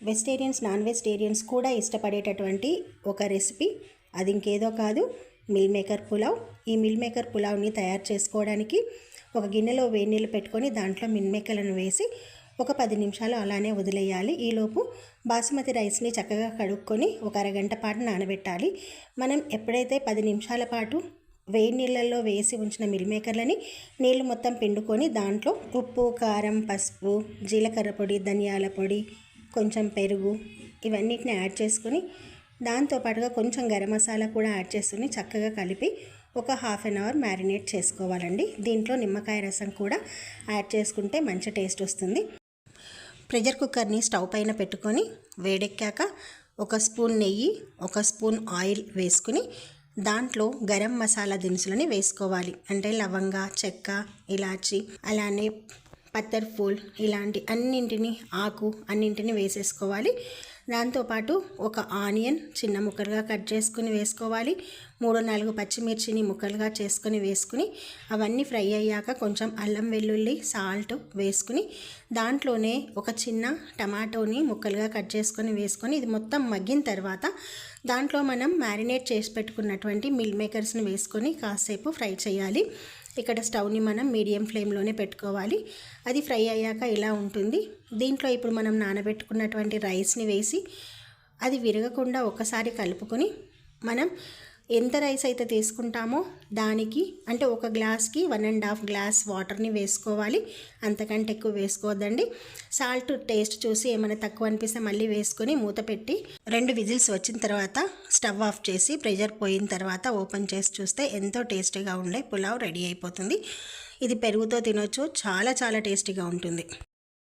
Vegetarians non vegetarians కూడా ఇష్టపడేటటువంటి ఒక recipe, అది ఇంకేదో కాదు, మిల్ మేకర్ పులావ్. ఈ మిల్ మేకర్ పులావ్ని తయారు చేసుకోవడానికి ఒక గిన్నెలో వేడి నీళ్ళు పెట్టుకొని దాంట్లో మిల్ మేకర్లను వేసి ఒక 10 నిమిషాలు అలానే వదిలేయాలి. ఈలోపు బాసుమతి రైస్ని చక్కగా కడుక్కొని ఒక అరగంట పాటు నానబెట్టాలి. మనం ఎప్పుడైతే 10 నిమిషాల పాటు వేడి నీళ్ళల్లో వేసి ఉంచిన మిల్ మేకర్లని నీళ్ళు మొత్తం పిండుకొని దాంట్లో ఉప్పు, కారం, పసుపు, జీలకర్ర పొడి, ధనియాల పొడి, కొంచెం పెరుగు ఇవన్నిటిని యాడ్ చేసుకొని దాంతోపాటుగా కొంచెం గరం మసాలా కూడా యాడ్ చేసుకుని చక్కగా కలిపి ఒక హాఫ్ అన్ అవర్ మ్యారినేట్ చేసుకోవాలండి. దీంట్లో నిమ్మకాయ రసం కూడా యాడ్ చేసుకుంటే మంచి టేస్ట్ వస్తుంది. ప్రెషర్ కుక్కర్ని స్టవ్ పైన పెట్టుకొని వేడెక్కాక ఒక స్పూన్ నెయ్యి, ఒక స్పూన్ ఆయిల్ వేసుకుని దాంట్లో గరం మసాలా దినుసులని వేసుకోవాలి. అంటే లవంగ, చెక్క, ఇలాచి, అలానే పత్తర్ఫూల్ ఇలాంటి అన్నింటినీ, ఆకు అన్నింటినీ వేసేసుకోవాలి. దాంతోపాటు ఒక ఆనియన్ చిన్న ముక్కలుగా కట్ చేసుకుని వేసుకోవాలి. 3-4 పచ్చిమిర్చిని ముక్కలుగా చేసుకుని వేసుకుని అవన్నీ ఫ్రై అయ్యాక కొంచెం అల్లం వెల్లుల్లి, సాల్ట్ వేసుకుని దాంట్లోనే ఒక చిన్న టమాటోని ముక్కలుగా కట్ చేసుకొని వేసుకొని ఇది మొత్తం మగ్గిన తర్వాత దాంట్లో మనం మ్యారినేట్ చేసి పెట్టుకున్నటువంటి మిల్ మేకర్స్ని వేసుకొని కాసేపు ఫ్రై చేయాలి. ఇక్కడ స్టవ్ని మనం మీడియం ఫ్లేమ్లోనే పెట్టుకోవాలి. అది ఫ్రై అయ్యాక ఇలా ఉంటుంది. దీంట్లో ఇప్పుడు మనం నానబెట్టుకున్నటువంటి రైస్ని వేసి అది విరగకుండా ఒకసారి కలుపుకొని మనం ఎంత రైస్ అయితే తీసుకుంటామో దానికి అంటే ఒక గ్లాస్కి 1.5 గ్లాస్ వాటర్ని వేసుకోవాలి. అంతకంటే ఎక్కువ వేసుకోవద్దండి. సాల్ట్ టేస్ట్ చూసి ఏమైనా తక్కువ అనిపిస్తే మళ్ళీ వేసుకొని మూత పెట్టి 2 విజిల్స్ వచ్చిన తర్వాత స్టవ్ ఆఫ్ చేసి ప్రెషర్ పోయిన తర్వాత ఓపెన్ చేసి చూస్తే ఎంతో టేస్టీగా ఉండే పులావ్ రెడీ అయిపోతుంది. ఇది పెరుగుతో తినొచ్చు. చాలా టేస్టీగా ఉంటుంది.